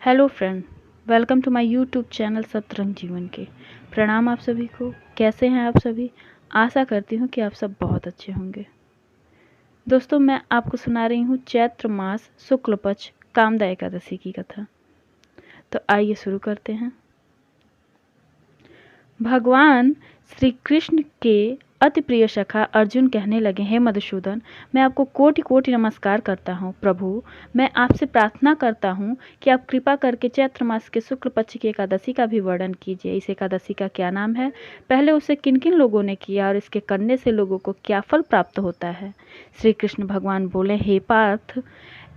Hello friend, welcome to my YouTube channel Satrang Jeevan के। प्रणाम आप सभी को। कैसे हैं आप सभी? आशा करती हूँ कि आप सब बहुत अच्छे होंगे। दोस्तों, मैं आपको सुना रही हूँ चैत्र मास शुक्ल पक्ष कामदा एकादशी की कथा। तो आइए शुरू करते हैं। भगवान श्री कृष्ण के अति प्रिय सखा अर्जुन कहने लगे, हे मधुसूदन, मैं आपको कोटि कोटि नमस्कार करता हूँ। प्रभु, मैं आपसे प्रार्थना करता हूँ कि आप कृपा करके चैत्र मास के शुक्ल पक्ष की एकादशी का भी वर्णन कीजिए। इस एकादशी का क्या नाम है, पहले उसे किन किन लोगों ने किया और इसके करने से लोगों को क्या फल प्राप्त होता है। श्री कृष्ण भगवान बोले, हे पार्थ,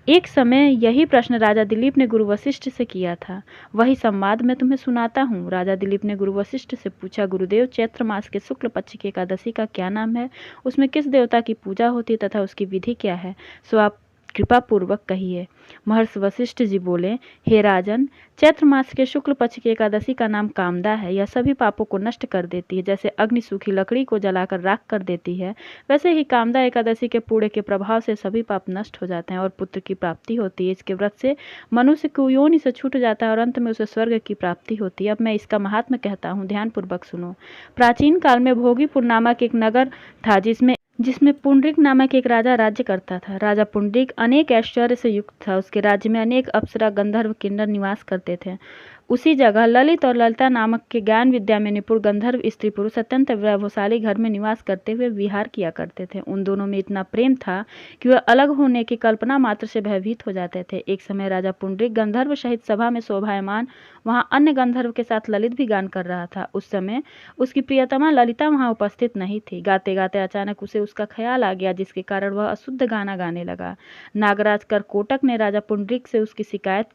एक समय यही प्रश्न राजा दिलीप ने गुरु वशिष्ठ से किया था। वही संवाद मैं तुम्हें सुनाता हूँ। राजा दिलीप ने गुरु वशिष्ठ से पूछा, गुरुदेव, चैत्र मास के शुक्ल पक्ष की एकादशी का क्या नाम है, उसमें किस देवता की पूजा होती है तथा उसकी विधि क्या है, सो आप कृपा पूर्वक कहिए। महर्षि वशिष्ठ जी बोले, हे राजन, चैत्र मास के शुक्ल पक्ष की एकादशी का नाम कामदा है। यह सभी पापों को नष्ट कर देती है। जैसे अग्नि सूखी लकड़ी को जलाकर राख कर देती है, वैसे ही कामदा एकादशी के पूरे के प्रभाव से सभी पाप नष्ट हो जाते हैं और पुत्र की प्राप्ति होती है। इसके व्रत से मनुष्य कुयोनि से छूट जाता है और अंत में उसे स्वर्ग की प्राप्ति होती है। अब मैं इसका महात्म्य कहता हूँ, ध्यानपूर्वक सुनो। प्राचीन काल में भोगीपुर नामक एक नगर था जिसमें पुंडरीक नामक एक राजा राज्य करता था। राजा पुंडरीक अनेक ऐश्वर्य से युक्त था। उसके राज्य में अनेक अप्सरा, गंधर्व, किन्नर निवास करते थे। उसी जगह ललित और ललिता नामक के ज्ञान विद्या में निपुण गंधर्व स्त्री पुरुष अत्यंत वैभवशाली घर में निवास करते हुए विहार किया करते थे। उन दोनों में इतना प्रेम था कि वह अलग होने की कल्पना मात्र से भयभीत हो जाते थे। एक समय राजा पुंडरीक गंधर्व सहित सभा में शोभायमान वहां अन्य गंधर्व के साथ ललित भी गान कर रहा था। उस समय उसकी प्रियतमा ललिता वहां उपस्थित नहीं थी। गाते गाते अचानक उसे उसका ख्याल आ गया, जिसके कारण वह अशुद्ध गाना गाने लगा। नागराज करकोटक ने राजा पुंडरीक से उसकी शिकायत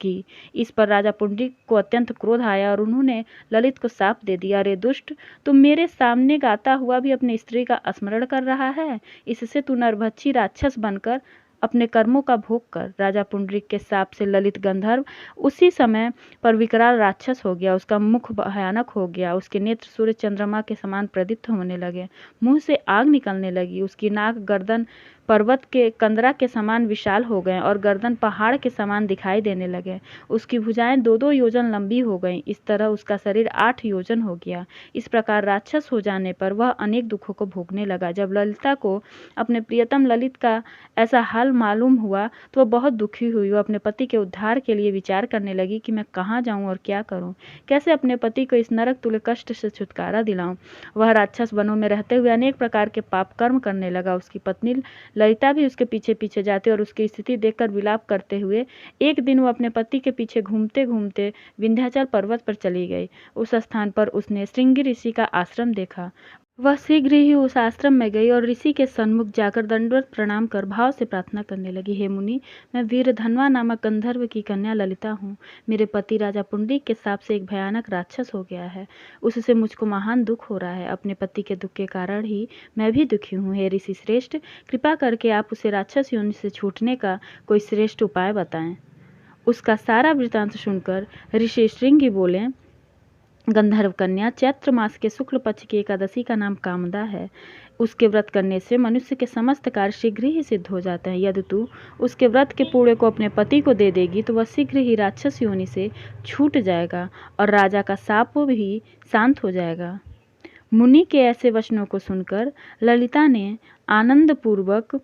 की। इस पर राजा पुंडरीक को अत्यंत क्रोध आया और उन्होंने ललित को शाप दे दिया, अरे दुष्ट, तुम मेरे सामने गाता हुआ भी अपनी स्त्री का स्मरण कर रहा है। इससे तू नरभक्षी राक्षस बनकर अपने कर्मों का भोग कर। राजा पुंडरीक के शाप से ललित गंधर्व उसी समय पर विकराल राक्षस हो गया। उसका मुख भयानक हो गया, उसके नेत्र सूर्य चंद्रमा के समान प्रदीप्त होने लगे, मुंह से आग निकलने लगी, उसकी नाक गर्दन पर्वत के कंदरा के समान विशाल हो गए और गर्दन पहाड़ के समान दिखाई देने लगे। उसकी भुजाएं 2-2 योजन लंबी हो गईं। इस तरह उसका शरीर 8 योजन हो गया। इस प्रकार राक्षस हो जाने पर वह अनेक दुखों को भोगने लगा। जब ललिता को अपने प्रियतम ललित का ऐसा हाल मालूम हुआ तो वह बहुत दुखी हुई। वह अपने पति के उद्धार के लिए विचार करने लगी कि मैं कहाँ जाऊँ और क्या करूँ, कैसे अपने पति को इस नरक तुल्य कष्ट से छुटकारा दिलाऊं। वह राक्षस वनों में रहते हुए अनेक प्रकार के पाप कर्म करने लगा। उसकी पत्नी ललिता भी उसके पीछे पीछे जाती और उसकी स्थिति देखकर विलाप करते हुए एक दिन वह अपने पति के पीछे घूमते घूमते विंध्याचल पर्वत पर चली गई। उस स्थान पर उसने श्रृंगी ऋषि का आश्रम देखा। वह शीघ्र ही उस आश्रम में गई और ऋषि के सन्मुख जाकर दंडवत प्रणाम कर भाव से प्रार्थना करने लगी, हे मुनि, मैं वीरधनवा नामक गंधर्व की कन्या ललिता हूँ। मेरे पति राजा पुंडरीक के शाप से एक भयानक राक्षस हो गया है। उससे मुझको महान दुख हो रहा है। अपने पति के दुख के कारण ही मैं भी दुखी हूँ। हे ऋषि श्रेष्ठ, कृपा करके आप उसे राक्षस योनि से छूटने का कोई श्रेष्ठ उपाय बताएं। उसका सारा वृतांत सुनकर ऋषि श्रृंगी बोले, गंधर्व कन्या, चैत्र मास के शुक्ल पक्ष की एकादशी का नाम कामदा है। उसके व्रत करने से मनुष्य के समस्त कार्य शीघ्र ही सिद्ध हो जाते हैं। यदि तू उसके व्रत के पूरे को अपने पति को दे देगी तो वह शीघ्र ही राक्षस योनि से छूट जाएगा और राजा का शाप भी शांत हो जाएगा। मुनि के ऐसे वचनों को सुनकर ललिता ने आनंद पूर्वक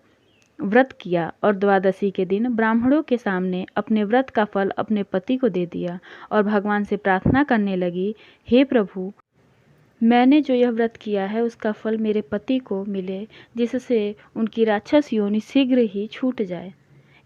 व्रत किया और द्वादशी के दिन ब्राह्मणों के सामने अपने व्रत का फल अपने पति को दे दिया और भगवान से प्रार्थना करने लगी, हे प्रभु, मैंने जो यह व्रत किया है उसका फल मेरे पति को मिले, जिससे उनकी राक्षस योनि शीघ्र ही छूट जाए।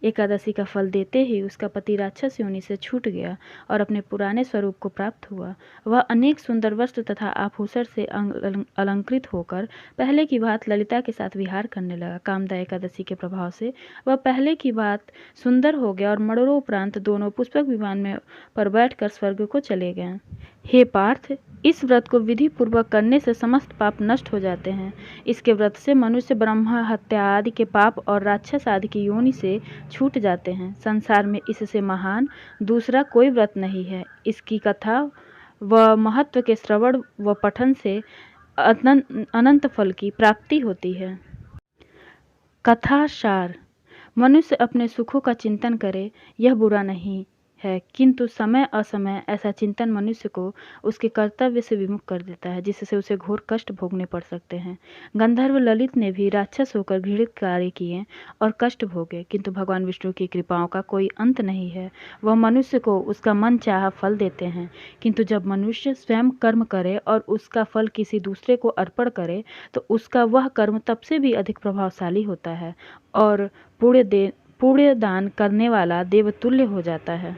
एकादशी का फल देते ही उसका पति राक्षस योनि से छूट गया और अपने पुराने स्वरूप को प्राप्त हुआ। वह अनेक सुंदर वस्त्र तथा आभूषण से अलंकृत होकर पहले की बात ललिता के साथ विहार करने लगा। कामदा एकादशी के प्रभाव से वह पहले की बात सुंदर हो गया और मरणोपरांत दोनों पुष्पक विमान में पर बैठकर स्वर्ग को चले गए। हे पार्थ, इस व्रत को विधि पूर्वक करने से समस्त पाप नष्ट हो जाते हैं। इसके व्रत से मनुष्य ब्रह्म हत्या आदि के पाप और राक्षस आदि की योनि से छूट जाते हैं। संसार में इससे महान दूसरा कोई व्रत नहीं है। इसकी कथा व महत्व के श्रवण व पठन से अनंत फल की प्राप्ति होती है। कथा सार, मनुष्य अपने सुखों का चिंतन करे, यह बुरा नहीं है, किंतु समय असमय ऐसा चिंतन मनुष्य को उसके कर्तव्य से विमुख कर देता है, जिससे उसे घोर कष्ट भोगने पड़ सकते हैं। गंधर्व ललित ने भी राक्षस होकर घृणित कार्य किए और कष्ट भोगे, किंतु भगवान विष्णु की कृपाओं का कोई अंत नहीं है। वह मनुष्य को उसका मन चाहा फल देते हैं, किंतु जब मनुष्य स्वयं कर्म करे और उसका फल किसी दूसरे को अर्पण करे तो उसका वह कर्म तब से भी अधिक प्रभावशाली होता है और पुण्य दान करने वाला देवतुल्य हो जाता है।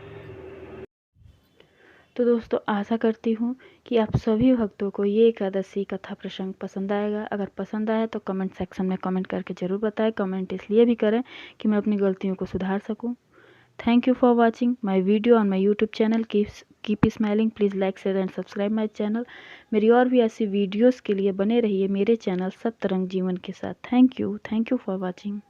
तो दोस्तों, आशा करती हूँ कि आप सभी भक्तों को ये एकादशी कथा प्रसंग पसंद आएगा। अगर पसंद आया तो कमेंट सेक्शन में कमेंट करके ज़रूर बताएं। कमेंट इसलिए भी करें कि मैं अपनी गलतियों को सुधार सकूं। Thank you for watching my video on my YouTube channel keep smiling. Please like share and subscribe my channel. मेरी और भी ऐसी वीडियोज़ के लिए बने रहिए मेरे चैनल सप्तरंग जीवन के साथ। Thank you for watching.